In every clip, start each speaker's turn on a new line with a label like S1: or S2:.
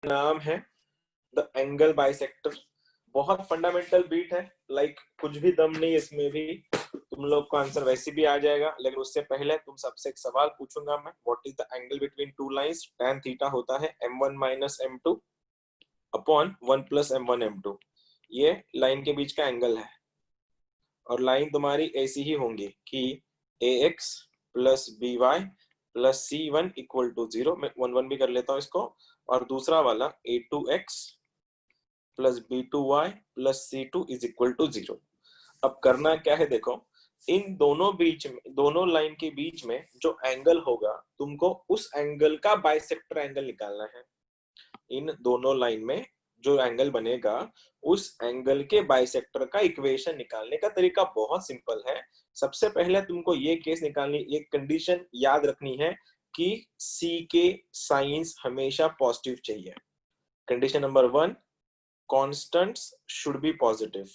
S1: नाम है the angle bisector. बहुत फंडामेंटल बीट है, लाइक कुछ भी दम नहीं इसमें भी, तुम लोग को आंसर वैसे भी आ जाएगा। लेकिन उससे पहले तुम सबसे एक सवाल पूछूंगा मैं, what is the angle between two lines? tan theta होता है m1 minus m2 upon 1 plus m1 m2। ये लाइन के बीच का एंगल है, और लाइन तुम्हारी ऐसी ही होंगी कि ax plus by plus c1 equal to 0। मैं 1 1 भी कर लेता हूँ इसको। और दूसरा वाला a2x plus b2y plus c2 is equal to 0। अब करना क्या है, देखो, इन दोनों बीच में, दोनों लाइन के बीच में जो एंगल होगा, तुमको उस एंगल का बाइसेक्टर एंगल निकालना है। इन दोनों लाइन में जो एंगल बनेगा, उस एंगल के बाइसेक्टर का इक्वेशन निकालने का तरीका बहुत सिंपल है। सबसे पहले तुमको ये केस निकालनी, ये कंडीशन याद रखनी है कि C के साइंस हमेशा पॉजिटिव चाहिए। Condition number 1, constants should be positive.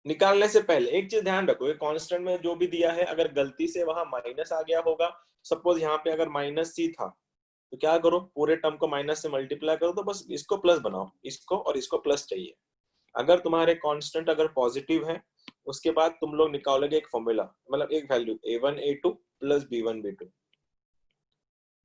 S1: निकालने से पहले एक चीज ध्यान रखो, कांस्टेंट में जो भी दिया है, अगर गलती से वहां माइनस आ गया होगा, सपोज यहाँ पे अगर माइनस सी था, तो क्या करो, पूरे टर्म को माइनस से मल्टीप्लाई करो, तो बस इसको प्लस बनाओ, इसको और इसको प्लस चाहिए। अगर तुम्हारे कांस्टेंट अगर पॉजिटिव है, उसके बाद तुम लोग निकालोगे एक फॉर्मूला, मतलब एक value a1 a2 plus b1 b2।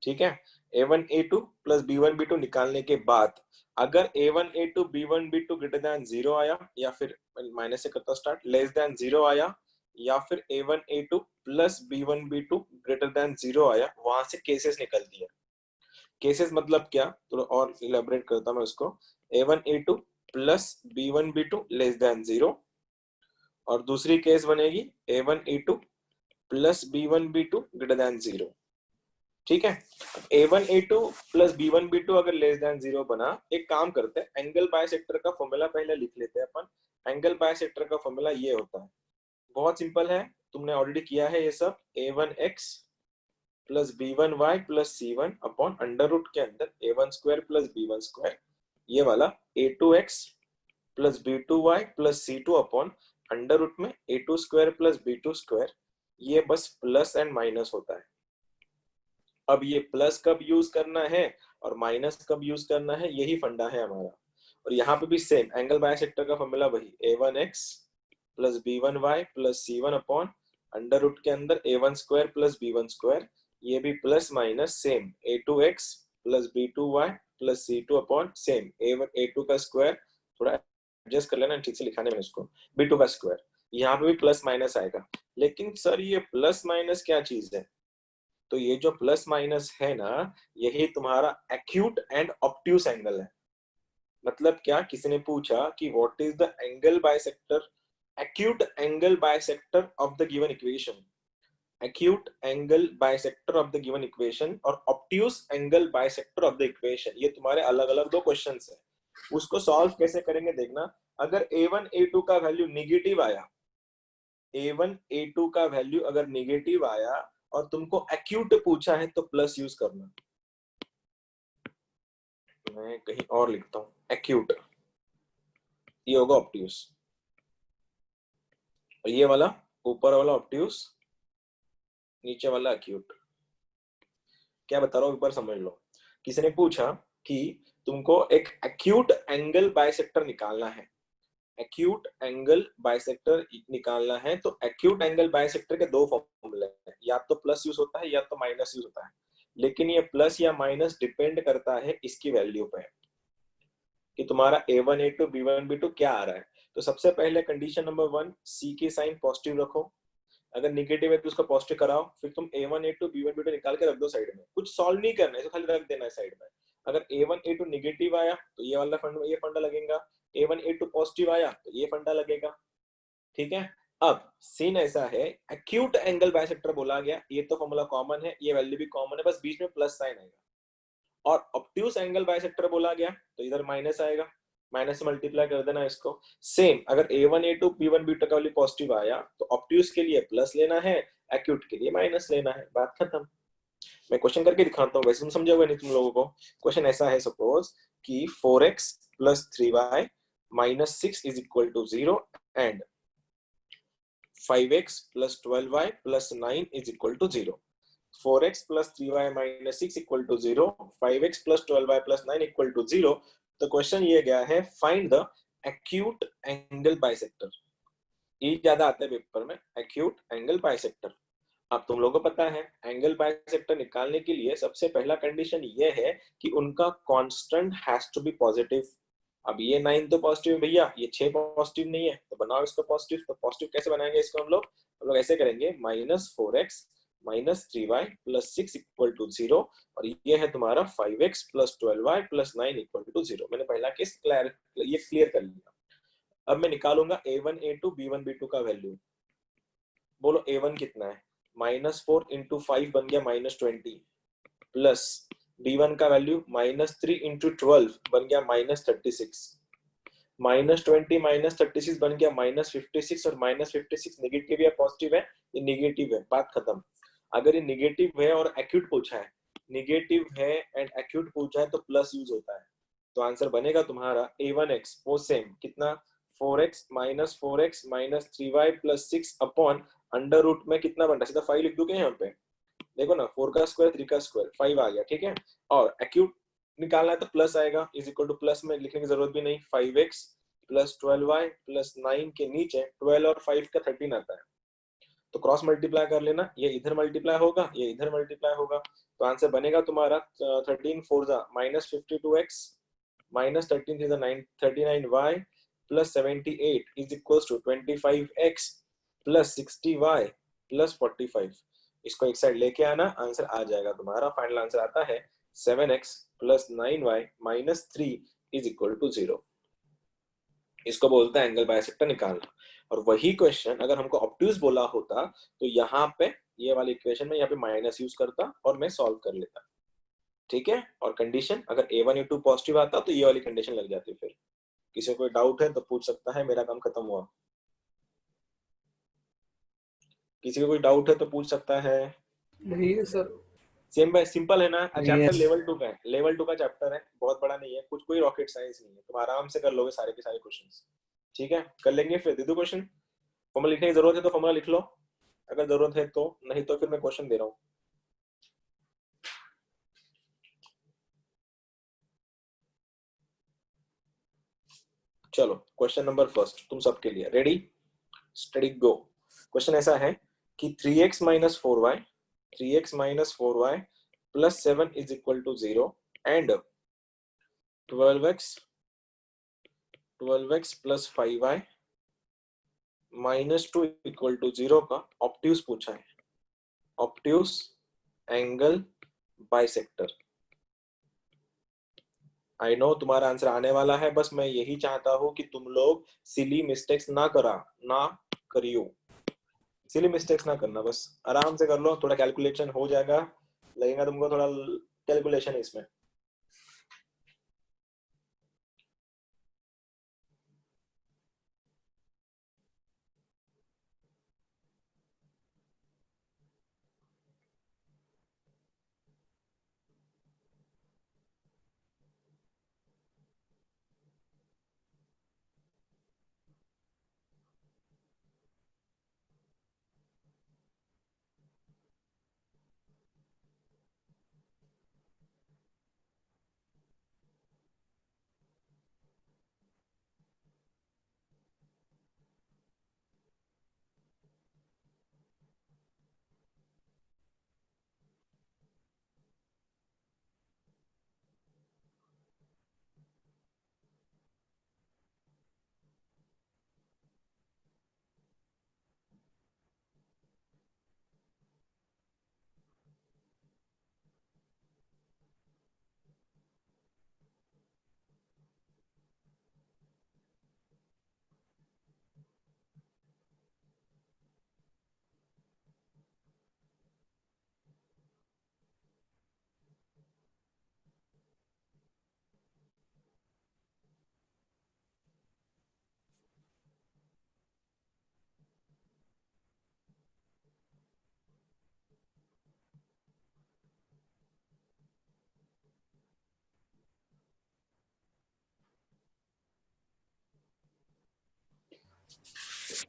S1: ठीक है, a1 a2 plus b1 b2 निकालने के बाद अगर a1 a2 b1 b2 greater than 0 आया, या फिर माइनस से करता स्टार्ट, लेस देन 0 आया, या फिर a1 a2 plus b1 b2 greater than 0 आया, वहां से केसेस निकलती है। केसेस मतलब क्या, थोड़ा और इलेबोरेट करता हूं मैं उसको। a1 a2 plus b1 b2 less than 0, और दूसरी केस बनेगी a1 a2 plus b1 b2 greater than 0। ठीक है, a1 a2 plus b1 b2 अगर लेस देन 0 बना, एक काम करते हैं, एंगल बाइसेक्टर का फॉर्मूला पहले लिख लेते हैं अपन। एंगल बाइसेक्टर का फॉर्मूला ये होता है, बहुत सिंपल है, तुमने ऑलरेडी किया है ये सब। a1x plus b1y plus c1 upon under root के अंदर a1 square plus b1 square, ये वाला a2x plus b2y plus c2 upon under root में a2 square plus b2 square. ये बस प्लस एंड माइनस होता है। अब ये प्लस कब यूज करना है और माइनस कब यूज करना है, यही फंडा है हमारा। और यहाँ पे भी सेम एंगल बाइसेक्टर का फॉर्मूला वही, a1x plus b1y plus c1 upon under root के अंदर a1 square plus b1 square, ये भी plus minus same a2x plus b2y plus c2 upon same a2 का स्क्वायर, थोड़ा एडजस्ट कर लेना ठीक से लिखाने में इसको, b2 का स्क्वायर। यहाँ पे भी प्लस माइनस आएगा। लेकिन सर ये प्लस माइनस क्या चीज है? तो ये जो प्लस माइनस है ना, यही तुम्हारा एक्यूट एंड ऑब्ट्यूस एंगल है। मतलब क्या, किसी ने पूछा कि what is the angle bisector, acute angle bisector of the given equation, acute angle bisector of the given equation और obtuse angle bisector of the equation, ये तुम्हारे अलग अलग दो क्वेश्चंस है। उसको सॉल्व कैसे करेंगे देखना। अगर a1 a2 का वैल्यू निगेटिव आया, a1 a2 का वैल्यू अगर निगेटिव आया और तुमको एक्यूट पूछा है, तो प्लस यूज करना। मैं कहीं और लिखता हूं, एक्यूट, ये होगा ऑब्ट्यूस, और ये वाला ऊपर वाला ऑब्ट्यूस, नीचे वाला एक्यूट। क्या बता रहा हूं, ऊपर समझ लो। किसी ने पूछा कि तुमको एक एक्यूट एंगल बाइसेक्टर निकालना है, एक्यूट एंगल बाइसेक्टर निकालना है, तो एक्यूट एंगल बाइसेक्टर के दो फॉर्मूले हैं, या तो प्लस यूज होता है या तो माइनस यूज होता है। लेकिन ये प्लस या माइनस डिपेंड करता है इसकी वैल्यू पे, कि तुम्हारा a1 a2 b1 b2 क्या आ रहा है। तो सबसे पहले कंडीशन नंबर 1, c की साइन पॉजिटिव रखो, अगर निगेटिव है तो उसको पॉजिटिव कराओ, फिर तुम a1 a2 b1 b2 निकाल के रख दो साइड में, कुछ सॉल्व नहीं करना है, तो खाली रख देना है साइड में। अगर a1 a2 निगेटिव आया तो ये वाला फंडा, ये फंडा लगेगा, a1 a2 पॉजिटिव आया तो ये फंडा लगेगा। ठीक है, अब सीन ऐसा है, एक्यूट एंगल बाइसेक्टर बोला गया, ये तो फॉर्मूला कॉमन है, ये वैल्यू भी कॉमन है, बस बीच में प्लस साइन आएगा। और ऑब्ट्यूस एंगल बाइसेक्टर बोला गया, तो इधर माइनस आएगा, माइनस से मल्टीप्लाई कर देना इसको। सेम अगर a1 a2 b1 b2 का वैल्यू पॉजिटिव आया, तो ऑब्ट्यूस के लिए प्लस लेना है, एक्यूट के लिए माइनस लेना है, बात खत्म। मैं क्वेश्चन करके दिखाता हूँ, वैसे तुम समझोगे नहीं तुम लोगों को। क्वेश्चन ऐसा है, सपोज कि 4x plus 3y minus 6 is equal to 0 and 5x plus 12y plus 9 is equal to 0। 4x plus 3y minus 6 equal to 0, 5x plus 12y plus 9 equal to 0। तो क्वेश्चन ये गया है find the acute angle bisector. ये ज्यादा आता है paper में, acute angle bisector. अब तुम लोगों को पता है एंगल बाइसेक्टर निकालने के लिए सबसे पहला कंडीशन ये है कि उनका constant has to be positive. अब ये 9 तो पॉजिटिव है भैया, ये 6 पॉजिटिव नहीं है, तो बनाओ इसको पॉजिटिव। तो पॉजिटिव कैसे बनाएंगे इसको हम लोग ऐसे करेंगे, -4x minus 3y plus 6 equal to 0, और ये है तुम्हारा 5x plus 12y plus 9 equal to 0। मैंने पहला केस ये क्लियर कर लिया। अब मैं निकालूंगा a1 a2 b1 b2 का वैल्यू। बोलो a1 कितना है, -4 इंटू 5 बन गया -20, प्लस b1 का वैल्यू -3 इंटू 12 बन गया -36, -20 -36 बन गया -56, और -56 नेगेटिव या पॉजिटिव है, ये नेगेटिव है, बात खत्म। अगर ये नेगेटिव है और एक्यूट पूछा है, नेगेटिव है एंड एक्यूट पूछा है तो प्लस यूज होता है। तो आंसर बनेगा तुम्हारा a1x वो सेम कितना, 4x minus 4x minus 3y plus 6 upon under root में कितना बन रहा है, सीधा 5 लिख दूंगे यहाँ पे। देखो ना, 4 का स्क्वायर 3 का स्क्वायर 5 आ गया, ठीक है। और एक्यूट निकालना है तो प्लस आएगा, इज इक्वल टू प्लस में लिखने की जरूरत भी नहीं, 5x प्लस 12y प्लस 9 के नीचे 12 और 5 का 13 आता है, तो क्रॉस मल्टीप्लाई कर लेना, ये इधर मल्टीप्लाई होगा, ये इधर मल्टीप्लाई होगा। तो आंसर बनेगा तुम्हारा 13 4 जा -52x minus 13 three 9 39y plus 78 is equals to 25x plus 60y plus 45। इसको एक साइड लेके आना, आंसर आ जाएगा तुम्हारा। फाइनल आंसर आता है 7x plus 9y minus 3 is equal to 0। इसको बोलते हैं एंगल बाइसेक्टर निकालना। और वही क्वेश्चन अगर हमको ऑब्ट्यूज बोला होता तो यहाँ पे ये वाली इक्वेशन में यहाँ पे माइनस यूज करता और मैं सॉल्व कर लेता, ठीक है। और कंडीशन अगर a1 a2 पॉजिटिव आता तो ये वाली कंडीशन लग जाती। फिर किसी को कोई डाउट है तो पूछ सकता है, मेरा काम खत्म हुआ। किसी को कोई डाउट है तो पूछ सकता है।
S2: नहीं है सर।
S1: सेम सिंपल है ना, चैप्टर
S2: Yes.
S1: लेवल 2 का है, लेवल 2 का चैप्टर है, बहुत बड़ा नहीं है, कुछ कोई रॉकेट साइंस नहीं है, तुम आराम से कर लोगे सारे के सारे क्वेश्चंस, ठीक है। कर लेंगे, फिर दे दो क्वेश्चन। फॉर्मूला लिखने की जरूरत है तो फॉर्मूला लिख लो अगर जरूरत है तो, नहीं तो फिर मैं क्वेश्चन दे रहा हूँ। चलो क्वेश्चन नंबर फर्स्ट तुम सबके लिए, रेडी स्टडी गो। क्वेश्चन ऐसा है कि 3x minus 4y 3x minus 4y plus 7 is equal to 0 and 12x plus 5y minus 2 equal to 0 का ऑब्ट्यूज पूछा है, obtuse angle bisector. I know तुम्हारा आंसर आने वाला है, बस मैं यही चाहता हूं कि तुम लोग सिली मिस्टेक्स ना करियो, सिली मिस्टेक्स ना करना, बस आराम से कर लो, थोड़ा कैलकुलेशन हो जाएगा, लगेगा तुमको थोड़ा कैलकुलेशन है इसमें।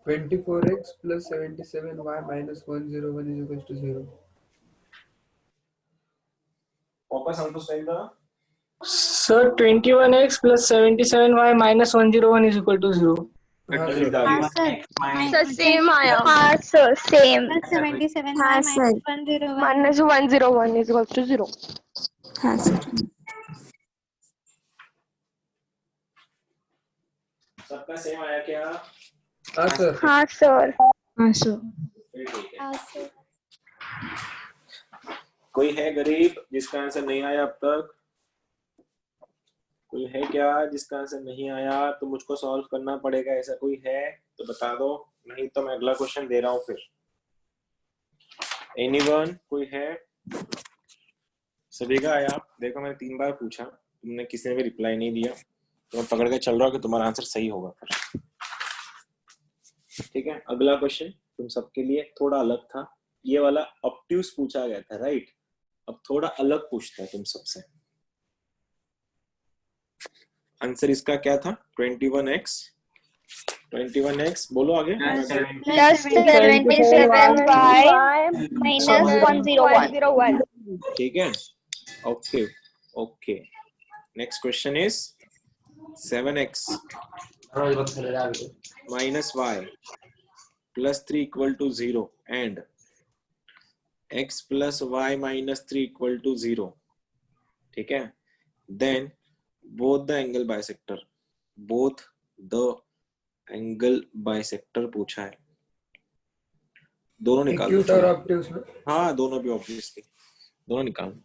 S2: (24x plus 77y minus 101 is equals to 0).
S1: वापस हमको स्पेल करो।
S2: Sir, 21x plus 77y minus 101 is equal to 0.
S3: हाँ
S1: Factor is
S3: सर।
S1: आगे।
S4: सर सेम आया।
S5: हाँ सर सेम।
S6: 77
S4: हाँ सर
S6: -101
S4: -101 is equal to 0.
S5: हाँ सर।
S1: सबका सेम आया क्या?
S3: हाँ सर।
S5: हाँ सर।
S6: हाँ सर।
S1: फिर ठीक है।
S6: हाँ सर।
S1: कोई है गरीब जिसका आंसर नहीं आया अब तक? कोई है क्या जिसका आंसर नहीं आया तो मुझको सॉल्व करना पड़ेगा, ऐसा कोई है तो बता दो, नहीं तो मैं अगला क्वेश्चन दे रहा हूँ फिर। एनीवन? कोई है? सभी का आया? देखो मैंने 3 बार पूछा, तुमने किसी ने भी रिप्लाई नहीं दिया, तो मैं पकड़ के चल रहा हूँ कि तुम्हारा आंसर सही होगा फिर। ठीक है, अगला क्वेश्चन तुम सबके लिए थोड़ा अलग था, ये वाला ऑब्ट्यूज पूछा गया था, राइट? अब थोड़ा अलग पूछता है तुम सबसे। आंसर इसका क्या था? 21x बोलो आगे।
S5: Plus 77y minus 101।
S1: ठीक है, okay okay. Next question is 7x minus y plus 3 equal to 0 and x plus y minus 3 equal to 0. ठीक है, then both the angle bisector पूछा है, दोनों निकाल
S3: एक्यूट और ऑब्ट्यूज में।
S1: हाँ दोनों भी ऑब्वियसली, दोनों निकाल।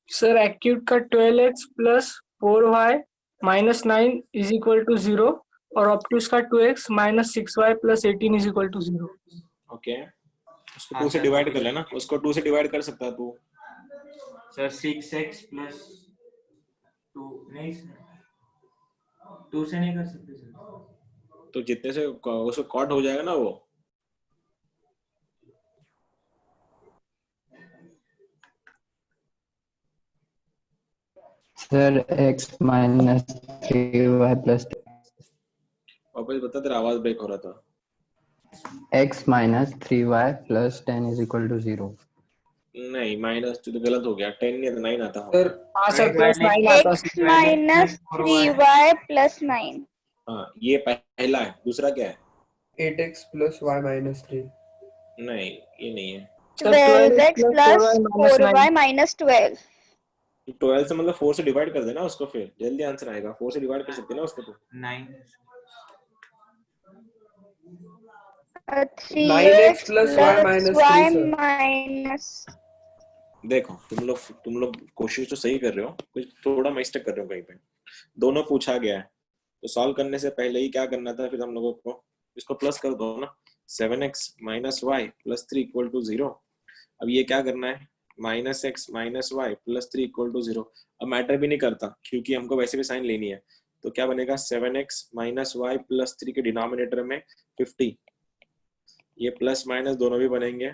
S2: Sir, acute का 12x plus 4y minus 9 is equal to 0 और obtuse का 2x minus 6y plus 18 is equal to 0.
S1: Okay, उसको 2 से डिवाइड कर लेना, उसको 2 से डिवाइड कर सकता है तू।
S7: सर 6x प्लस 2 नहीं सर 2 से नहीं कर सकते सर,
S1: तो जितने से उसको कॉट हो जाएगा ना वो।
S8: Sir x minus 3y plus
S1: वापस बता, तेरा आवाज ब्रेक हो रहा था।
S8: x minus 3y plus 10 is equal to 0।
S1: नहीं माइनस तो गलत हो गया, 10 नहीं 9 आता है।
S3: सर
S2: हाँ सर, प्लस 9 आता है।
S5: x minus 3y plus 9।
S1: हाँ ये पहला है, दूसरा क्या है?
S3: 8x plus y minus 3।
S1: नहीं ये नहीं है।
S5: 12x plus 4y minus 12।
S1: 12 से मतलब 4 से डिवाइड कर देना उसको, फिर जल्दी आंसर आएगा। 4 से डिवाइड कर सकते हैं ना उसको तो।
S3: 9x plus y minus 3
S5: minus.
S1: देखो तुम लोग कोशिश तो सही कर रहे हो, कुछ थोड़ा मिस्टेक कर रहे हो कहीं पे। दोनों पूछा गया है तो सॉल्व करने से पहले ही क्या करना था फिर हम लोगों को, इसको प्लस कर दो ना। 7x minus y plus 3 equal to 0। अब ये क्या करना है, -x minus y plus 3 equal to 0। अब मैटर भी नहीं करता क्योंकि हमको वैसे भी साइन लेनी है, तो क्या बनेगा 7x माइनस वाई प्लस 3 के डिनोमिनेटर में 50, ये प्लस माइनस दोनों भी बनेंगे,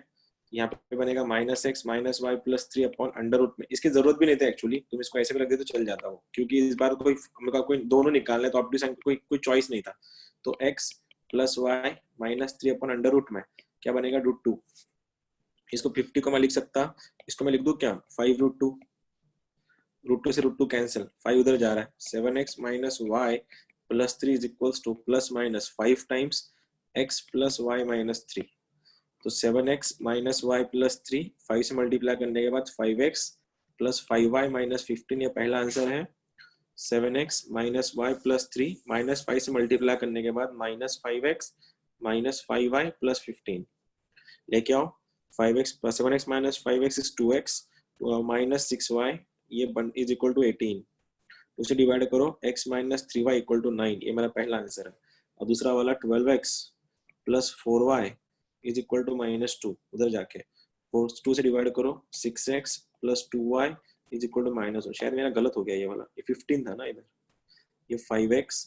S1: यहाँ पे बनेगा minus x minus y plus 3 upon under root में। इसकी जरूरत भी नहीं थी एक्चुअली, तुम इसको ऐसे भी रख दे तो चल जाता वो, क्योंकि इस बार कोई हमने कहा कोई दोनों निकालने, तो ऑब्वियस कोई चॉइस नहीं था। तो x plus y minus 3 upon under root में क्या बनेगा √2। इसको 50 को मैं लिख सकता, इसको मैं लिख दूं क्या 5√2, √2 से √2 कैंसिल, 5 उधर जा रहा है, 7x minus y plus 3 is equals to plus minus 5 times x plus y minus 3। तो 7x माइनस वाई प्लस 3, 5 से मल्टीप्लाई करने के बाद 5x प्लस 5y माइनस 15, ये पहला आंसर है। 7x minus y plus 3 minus 5 से मल्टीप्लाई करने के बाद minus 5x minus 5y plus 15 लेके आओ, 5x plus 7x minus 5x is 2x minus 6y, ये इज इक्वल टू 18, उसे डिवाइड करो, x minus 3y equal to 9, ये मेरा पहला आंसर है। और दूसरा वाला 12x plus 4y is equal to minus 2, उधर जाके 2 से डिवाइड करो, 6x plus 2y is equal to minus 1, शायद मेरा गलत हो गया ये वाला, ये 15 था ना इधर, ये 5x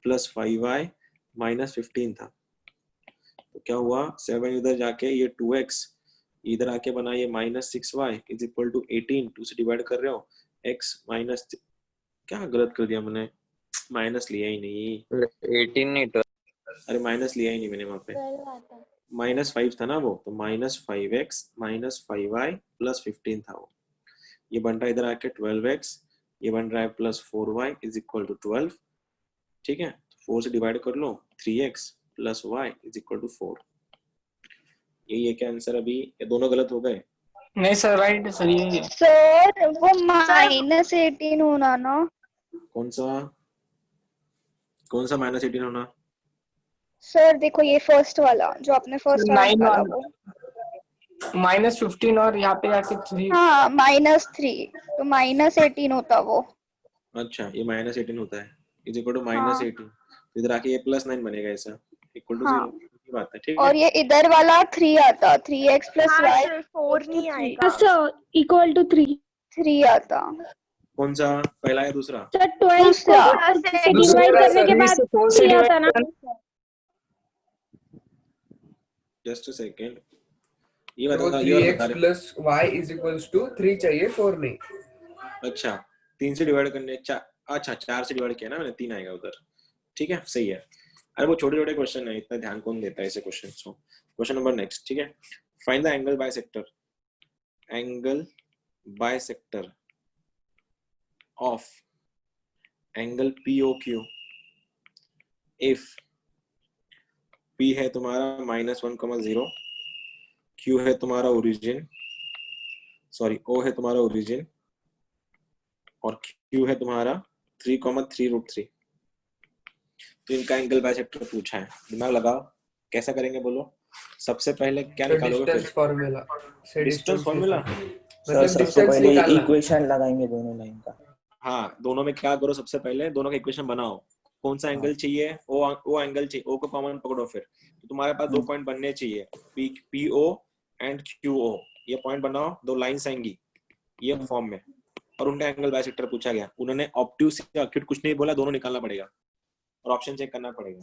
S1: प्लस 5y माइनस 15 था, तो क्या हुआ 7 इधर जाके ये 2x इधर आके बना ये minus 6y is equal to 18, 2 से डिवाइड कर रहे हो, x माइनस, क्या गलत कर दिया मैंने, माइनस लिया ही नहीं,
S9: 18 नहीं 12।
S1: अरे माइनस लिया ही नहीं मैंने वहां पे, माइनस 5 था ना वो, तो minus 5x minus 5y plus 15 था वो, ये बन रहा है इधर आके 12x, ये बन रहा है plus 4y is equal to 12, ठीक है, 4 से डिवाइड कर लो, 3x plus y is equal to 4, यही है क्या आंसर। अभी ये दोनों गलत हो गए?
S2: नहीं सर, राइट सर, यही है।
S5: सर वो माइनस 18 होना ना।
S1: कौन सा माइनस 18 होना?
S5: सर देखो ये फर्स्ट वाला जो आपने फर्स्ट वाला
S2: 9
S5: निकाला वो,
S2: माइनस 15 और यहाँ पे जाके 3।
S5: हाँ -3, तो -18 होता वो।
S1: अच्छा, ये माइनस 18 होता है, इज इक्वल टू माइनस
S5: हाँ
S1: 18, इधर आके ये प्लस 9 बनेगा, ऐसा इक्वल टू
S5: हाँ,
S1: 0 की बात है, ठीक
S5: और
S1: है।
S5: ये इधर वाला 3 आता, 3x प्लस
S4: हाँ
S5: y
S4: सर 4 नहीं आएगा।
S6: सर इक्वल टू 3
S5: 3 आता।
S1: कौन सा पहला है दूसरा?
S6: सर 12 को
S5: दूसरा।
S6: 4 से
S2: दूसरा
S6: डिवाइड करने के
S2: 3
S6: बाद
S2: से 4 से
S6: 3 आता ना।
S2: डिवाइड,
S1: जस्ट अ सेकंड, ये
S3: तो
S1: बता, ये और बता
S3: 3x
S1: रहे।
S3: Plus y is equals to 3 चाहिए 4 नहीं।
S1: अच्छा, 3 से डिवाइड करने, अच्छा 4 से डिवाइड किया ना मैंने, 3 आएगा उधर, ठीक है, सही है। अरे वो छोटे छोटे क्वेश्चन है, इतना ध्यान कौन देता है ऐसे question. So question number next, ठीक है, find the angle bisector, angle bisector of angle POQ if P है तुम्हारा -1,0, Q है तुम्हारा ओरिजिन, सॉरी O है तुम्हारा ओरिजिन, और Q है तुम्हारा 3,3√3। तो इनका एंगल बाइसेक्टर पूछा है, दिमाग लगाओ, कैसा करेंगे बोलो। सबसे पहले क्या निकालोगे?
S3: डिस्टेंस फार्मूला से
S1: डिस्टेंस फार्मूला,
S3: मतलब
S10: सबसे
S3: डिस्टेंस
S10: पहले
S3: निकालना।
S10: इक्वेशन लगाएंगे दोनों लाइन का।
S1: हाँ, दोनों में क्या करो, सबसे पहले दोनों का इक्वेशन बनाओ, कौन सा एंगल चाहिए, ओ एंगल चाहिए, ओ को कॉमन पकड़ो, फिर तो तुम्हारे पास 2 पॉइंट बनने चाहिए, PO एंड QO, ये पॉइंट बनाओ, 2 लाइंस आएंगी ये फॉर्म में, और उनका एंगल बाइसेक्टर पूछा गया, उन्होंने ऑब्ट्यूस या एक्यूट कुछ नहीं बोला, दोनों निकालना पड़ेगा और ऑप्शन चेक करना पड़ेगा।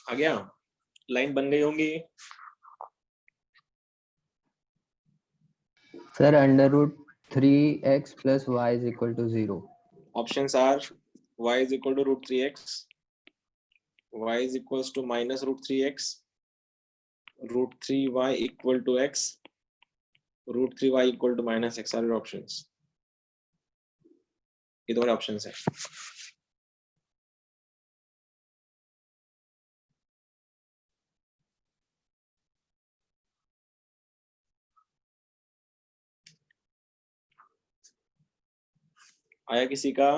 S1: आ गया, लाइन बन गई होंगी।
S8: Sir under root 3x plus y is equal to 0.
S1: Options are y is equal to root 3x, y is equals to minus root 3x, root 3y equal to x, root 3y equal to minus x are your options. ये तुम्हारे options है। आया किसी का?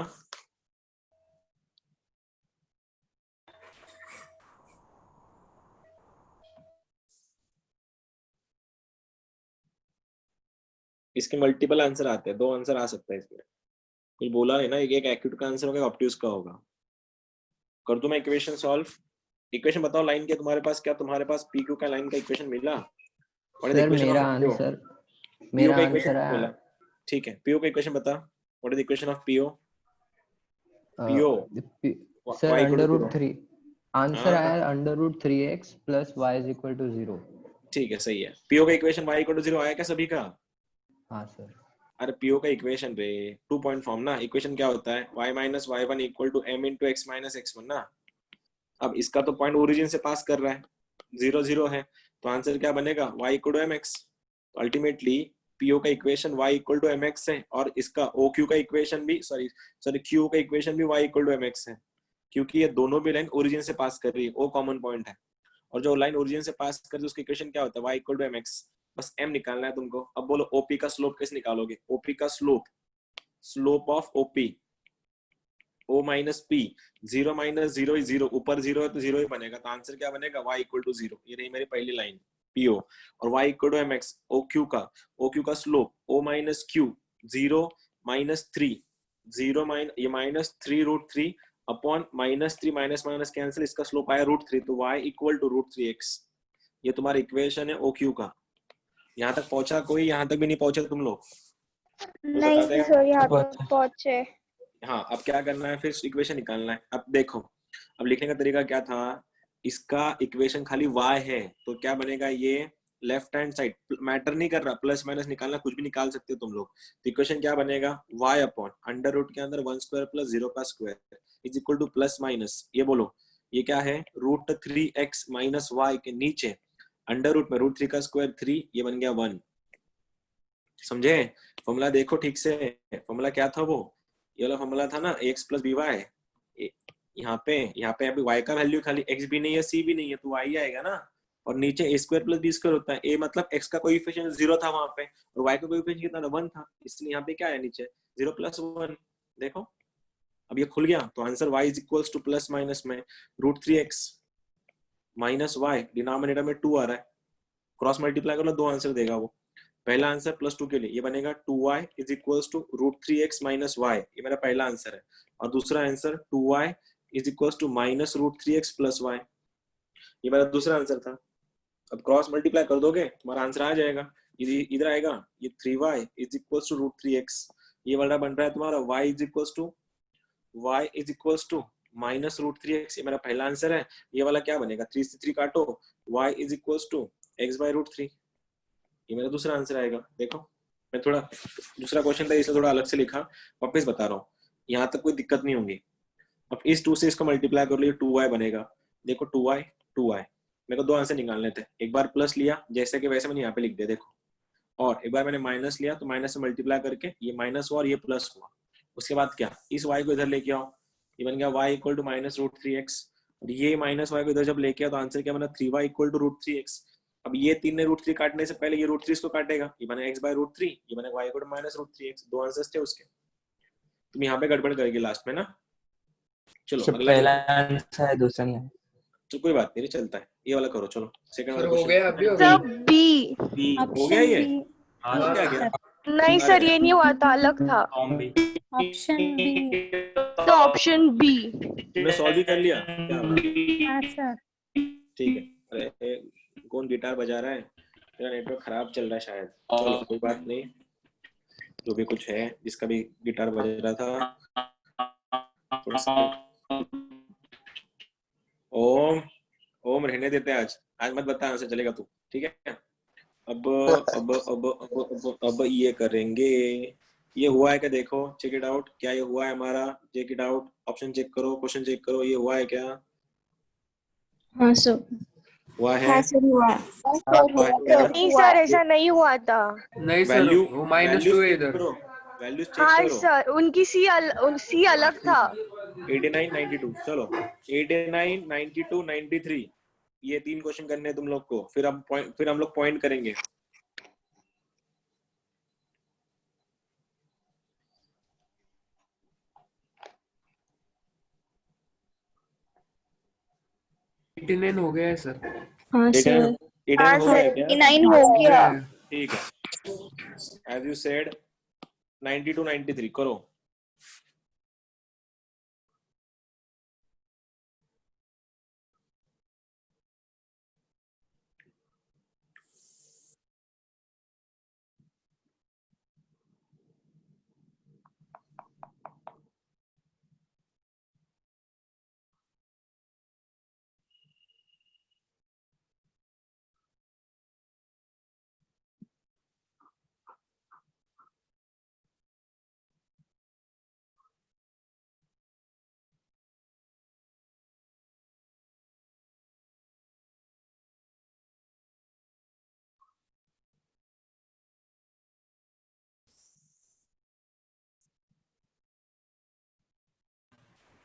S1: इसके multiple answer आते हैं, 2 answer आ सकता है इसमें, कुछ बोला नहीं ना, एक एक्यूट का आंसर होगा, ऑब्ट्यूज का होगा। कर दूं मैं इक्वेशन सॉल्व? इक्वेशन बताओ लाइन के तुम्हारे पास, क्या तुम्हारे पास पी क्यू का लाइन का इक्वेशन मिला?
S8: सर मेरा आंसर है,
S1: ठीक है, पीओ का इक्वेशन बता। What is the equation of PO? PO
S8: sir under root 3 answer आया under root 3x plus y is equal to 0.
S1: ठीक है, सही है। पीओ का इक्वेशन y इक्वल टू 0 आया क्या सभी का?
S8: हाँ सर।
S1: अरे पीओ का इक्वेशन रे 2 पॉइंट फॉर्म ना, इक्वेशन क्या होता है? y minus y1 equal to m into x minus x1 ना। अब इसका तो पॉइंट ओरिजिन से पास कर रहा है, 0 0 है, तो आंसर क्या बनेगा? y equal to mx। तो अल्टीमेटली पीओ का equation y equal to mx है, और इसका OQ का इक्वेशन भी सॉरी Q का इक्वेशन भी y इक्वल टू mx है, क्योंकि ये दोनों भी लाइन ओरिजिन से पास कर रही है, वो कॉमन पॉइंट है। और जो लाइन ओरिजिन से पास कर रही है उसका इक्वेशन क्या होता है? y equal to mx। बस m निकालना है तुमको। अब बोलो OP का स्लोप कैसे निकालोगे? OP का slope of OP O minus P, 0 minus 0 is 0, ऊपर 0 है तो 0 ही बनेगा, तो आंसर क्या बनेगा? y equal to 0। ये रही मेरी पहली लाइन PO, और y equal to mx। OQ का slope O minus Q, 0 minus 3, 0 ये माइनस 3 रूट 3 upon minus 3, minus minus cancel, इसका स्लोप आया रूट 3, तो y equal to root 3x। ये तुम्हारा इक्वेशन है OQ का। यहाँ तक पहुंचा कोई? यहाँ तक भी नहीं पहुंचे तुम लोग?
S5: नहीं सर यहाँ तक पहुंचे।
S1: हाँ, अब क्या करना है? फिर इक्वेशन निकालना है। अब देखो, अब लिखने का तरीका क्या था? इसका इक्वेशन खाली y है, तो क्या बनेगा? ये लेफ्ट हैंड साइड मैटर नहीं कर रहा, प्लस माइनस निकालना, कुछ भी निकाल सकते हो तुम लोग। तो इक्वेशन क्या बनेगा? y अपॉन अंडर रूट के अंदर 1 स्क्वायर प्लस 0 का square is equal to plus minus, ये बोलो ये क्या है? रूट 3x माइनस y के नीचे अंडर रूट में रूट 3 का स्क्वायर 3, ये बन गया 1। समझे? फॉर्मूला देखो ठीक से, फॉर्मूला क्या था? वो ये वाला फॉर्मूला था ना, ax प्लस by। यहाँ पे अभी y का वैल्यू खाली x भी नहीं है, c भी नहीं है, तो y आएगा ना। और नीचे a square plus b square होता है, a मतलब x का कोएफिशिएंट 0 था वहां पे, और y का कोएफिशिएंट कितना था? 1 था, इसलिए यहाँ पे क्या है? नीचे 0 प्लस 1। देखो अब ये खुल गया, तो answer y is equals to plus minus में root 3x minus y, denominator में 2 आ रहा है, क्रॉस मल्टीप्लाई करो, 2 आंसर देगा वो। पहला आंसर प्लस 2 के लिए ये बनेगा 2y is equals to root 3x minus y, ये मेरा पहला आंसर है। और दूसरा answer 2y is equals to minus root 3x plus y, ये मेरा दूसरा आंसर था। अब क्रॉस मल्टीप्लाई कर दोगे तुम्हारा आंसर आ जाएगा, इधर आएगा, ये 3y is equals to root 3x, ये वाला बन रहा है तुम्हारा y is equals to minus root 3x, ये मेरा पहला आंसर है। ये वाला क्या बनेगा? 3 से 3 काटो, y is equals to x by root 3, ये मेरा दूसरा आंसर आएगा। देखो मैं थोड़ा दूसरा क्वेश्चन था इसलिए थोड़ा अलग से लिखा, वापस बता रहा हूँ, यहाँ तक कोई दिक्कत नहीं होगी। अब इस 2 से इसको मल्टीप्लाई कर लिया, 2y बनेगा। देखो 2y मेरे को 2 आंसर निकालने थे, एक बार प्लस लिया जैसे कि वैसे मैंने यहाँ पे लिख दिया, देखो, और एक बार मैंने माइनस लिया, तो माइनस से मल्टीप्लाई करके ये माइनस हुआ और ये प्लस हुआ। उसके बाद क्या? इस y को इधर लेके आओ, ये बन गया y equal to minus root 3x, और ये माइनस y को इधर जब लेके आओ तो आंसर क्या बना? 3y equal to root 3x। अब ये 3 ने रूट 3 काटने से पहले ये रूट 3 इसको काटेगा, ये बना x बाय रूट 3, ये बना y equal to minus root 3x। 2 answers थे उसके, तुम यहाँ पे गड़बड़ करेगी लास्ट में ना। चलो अगला
S10: पहला आंसर है, दूसरा नहीं।
S1: तो कोई बात नहीं, चलता है, ये वाला करो। चलो सेकंड वाला
S3: हो गया अभी
S4: सर बी।
S1: हो गया ये?
S10: हाँ
S1: क्या गया?
S4: नहीं सर ये नहीं हुआ था, अलग था।
S6: Option B.
S4: तो ऑप्शन बी।
S1: तुमने सॉल्व भी कर लिया क्या?
S6: हाँ सर।
S1: ठीक है। अरे कौन गिटार बजा रहा है? मेरा नेटवर्क खराब चल रहा है शायद। चलो कोई बात नहीं, जो भी कुछ है, जिसका भी गिटार बज रहा था, थोड़ा सा ओम ओम रहने देते हैं, आज मत बता आंसर, चलेगा तू, ठीक है। अब ये करेंगे, ये हुआ है क्या देखो, चेक इट आउट, क्या ये हुआ है हमारा, check it out, option check करो, क्वेश्चन चेक करो, ये हुआ है क्या,
S5: हाँ सर,
S1: हुआ है,
S5: हाँ सर हुआ
S4: नहीं सर, ऐसा नहीं हुआ था।
S3: नहीं सर,
S1: वैल्यू
S3: वो -2 है
S1: चेक
S3: इधर।
S1: करो, वैल्यूज चेक
S4: हाँ
S1: करो।
S4: सर, उनकी सी अलग था।
S1: 89 92, चलो 89 92 93, ये 3 क्वेश्चन करने हैं तुम लोग को, फिर हम लोग पॉइंट करेंगे।
S3: हो गया है सर।
S5: हाँ
S1: 89
S5: सर,
S1: 89 हो गया है क्या,
S5: 89 हो गया।
S1: ठीक है, एज यू सेड 92 93 करो।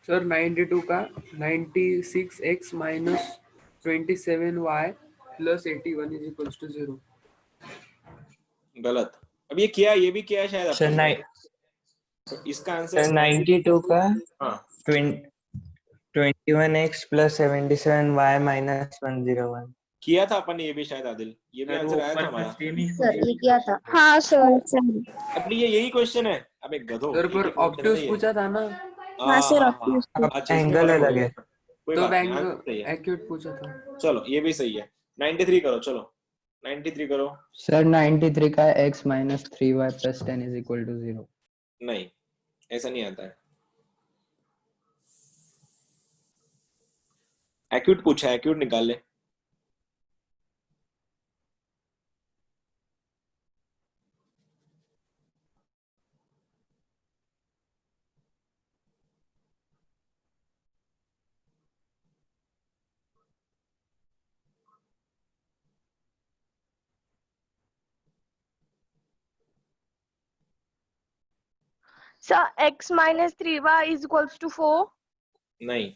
S3: सर 92 का 96x minus 27y plus 81 is equals to 0।
S1: गलत, अब ये किया, ये भी किया है शायद
S10: सर
S1: अपन ने। तो इसका आंसर
S10: 92 का
S1: हाँ
S10: 21x प्लस 77y माइनस 101
S1: किया था अपन ने, ये भी शायद आदिल, ये भी
S7: सर वो
S1: आंसर आया था
S7: ऊपर
S1: हमारा।
S7: फर्स्ट टाइम ही
S5: सर ये किया था। हाँ सर,
S1: अब ये यही क्वेश्चन है, अब एक गधो,
S3: सर पर
S1: एक ही question
S3: ऑब्ट्यूस
S1: नहीं है।
S3: पूछा था ना,
S5: हाँ सर,
S1: हाँ,
S5: ऑब्ट्यूस।
S1: अच्छा, इसमें
S10: एंगल
S1: फर्क हो
S10: अलग
S1: गया।
S10: है।
S1: कोई
S3: तो
S1: बात नहीं,
S3: बैंक
S1: आंसर सही है।
S3: एक्यूट पूछा था।
S1: चलो ये भी सही है, 93 करो, चलो 93 करो।
S8: सर 93 का x minus 3y plus 10 is equal to 0।
S1: नहीं, ऐसा नहीं आता है, एक्यूट पूछा है, एक्यूट निकाल ले।
S4: Sir x minus 3y is equals to 4.
S1: नहीं,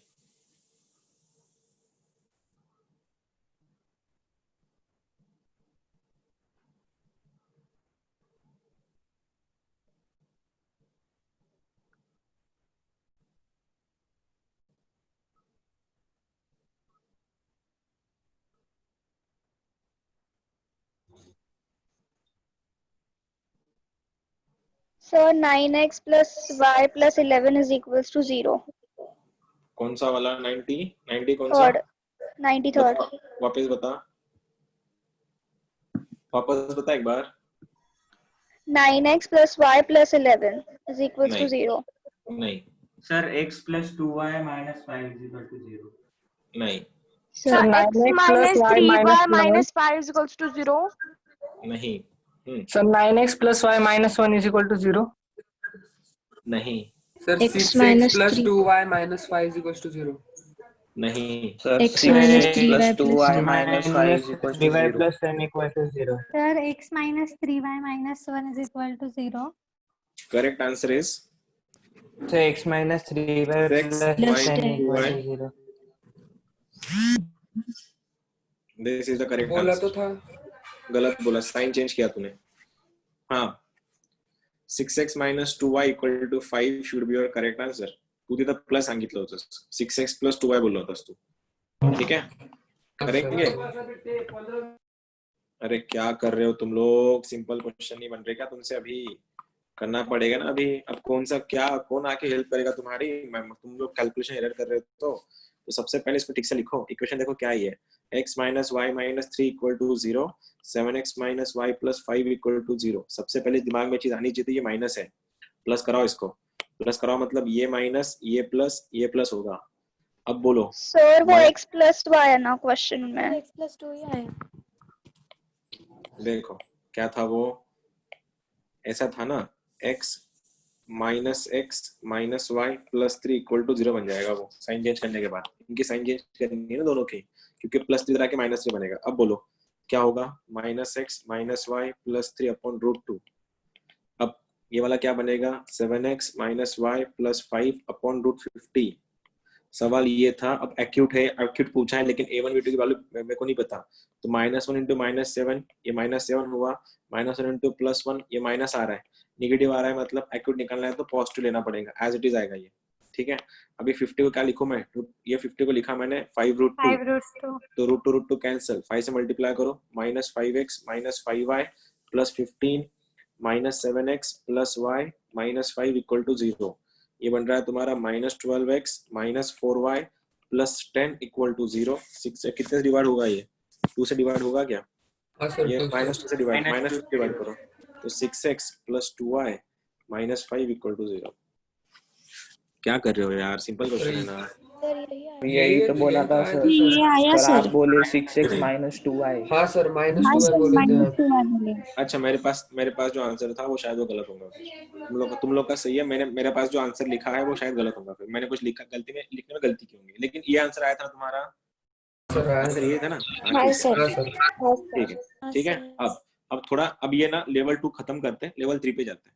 S5: sir 9x plus y plus 11 is equals to 0।
S1: कौन सा वाला 90 90 कौन सा,
S5: थर्ड, 93rd।
S1: वापस बता, वापस बता एक बार।
S5: 9x plus y plus 11 is equals to
S1: नहीं
S5: 0।
S1: नहीं
S7: sir x plus 2y minus 5 is equal to 0.
S1: नहीं
S4: Sir,
S2: Sir,
S4: x
S2: 9x plus
S4: minus
S2: y
S4: 3y
S2: minus 9.
S4: minus 5 is equals to 0.
S1: नहीं
S2: sir 9x plus y minus 1 is equal to 0।
S1: नहीं
S3: sir
S5: X
S3: 6x
S5: minus
S3: plus
S5: 3
S3: 2y minus 5 is equals to 0।
S1: नहीं
S10: sir
S5: X minus 3y
S10: plus 2y
S5: plus
S10: minus 5 is equals to
S7: 3y
S10: 0।
S7: plus 10 equal to 0.
S6: Sir, x minus 3y minus 1 is equal to 0.
S1: Correct answer is
S10: So x minus 3y
S1: Six
S10: plus
S5: plus
S10: 10
S5: 10
S10: equal
S1: y.
S10: to 0।
S1: This is the correct
S3: बोला तो
S1: answer.
S3: था।
S1: गलत बोला, sign change किया तूने। हाँ 6x minus 2y equal to 5 should be your correct answer. तू तिथं प्लस सांगितलं होतंस, 6x plus 2y बोलला होतास तू, ठीक है, करेंगे। अरे क्या कर रहे हो तुम लोग, सिंपल क्वेश्चन नहीं बन रहे क्या तुमसे, अभी करना पड़ेगा ना अभी। अब कौन सा क्या, कौन आके हेल्प करेगा तुम्हारी, तुम लोग कैलकुलेशन एरर कर रहे हो तो सबसे पहले इसको ठीक से लिखो। इक्वेशन देखो क्या ही है, x minus y minus 3 equal to 0, 7x minus y plus 5 equal to 0। सबसे पहले दिमाग में चीज आनी चाहिए, ये माइनस है, प्लस कराओ इसको, प्लस कराओ मतलब ये माइनस ये प्लस होगा, अब बोलो
S5: सर वो
S1: My-
S5: x प्लस y है ना क्वेश्चन में।
S6: x plus 2 ही आया।
S1: देखो क्या था वो, ऐसा था ना, x minus y plus 3 equal to 0 बन जाएगा वो साइन चेंज करने के बाद। इनकी साइन चेंज करनी है ना दोनों की, क्योंकि प्लस 3 आके माइनस 3 बनेगा। अब बोलो क्या होगा, -x minus y plus 3 upon √2। अब ये वाला क्या बनेगा, 7x minus y plus 5 upon √50। सवाल ये था, अब एक्यूट है, एक्यूट पूछा है, लेकिन a1 b2 की वैल्यू मेरे को नहीं पता, तो -1 इंटू -7, ये -7 हुआ, -1 इंटू +1, ये माइनस आ रहा है, निगेटिव आ रहा है, मतलब एक्यूट निकालना है तो पॉजिटिव लेना पड़ेगा, एज इट इज आएगा ये। ठीक है, अभी 50 को क्या लिखूं मैं, ये 50 को लिखा मैंने 5√2,
S6: 5√2
S1: तो √2 कैंसिल, 5 से मल्टीप्लाई करो, -5x minus 5y plus 15 -7x plus y minus 5 equal to 0। ये बन रहा है तुम्हारा -12x minus 4y plus 10 equal to 0। 6 से कितने से डिवाइड होगा, ये 2 से डिवाइड होगा क्या,
S3: हाँ सर,
S1: ये
S3: 2
S1: -2 से डिवाइड,
S7: -2
S1: -2 डिवाइड करो, तो 6x plus 2y minus 5 equal to 0। क्या कर रहे हो यार, सिंपल क्वेश्चन है ना।
S5: सर यही आया।
S10: यही तो बोला था
S3: आया
S10: सर।
S3: था
S6: ये आया
S10: पर आप
S6: सर।
S10: बोले 6x माइनस 2y।
S3: हाँ सर,
S6: हाँ
S3: -2y
S6: सर,
S3: बोले थे आप।
S6: -2 बोले।
S1: अच्छा, मेरे पास जो आंसर था वो शायद वो गलत होगा, तुम लोग का सही है, मेरे पास जो आंसर लिखा है वो शायद गलत होगा, फिर मैंने कुछ लिखा गलती में, लिखने में गलती की होगी, लेकिन ये आंसर आया था तुम्हारा,
S3: सर आया
S1: आंसर
S3: था।
S1: ये था ना।
S6: हाँ
S1: ठीक
S6: सर।
S3: हाँ सर।
S1: है, ठीक है। अब थोड़ा, अब ये ना लेवल 2 खत्म करते हैं, लेवल 3 पे जाते हैं।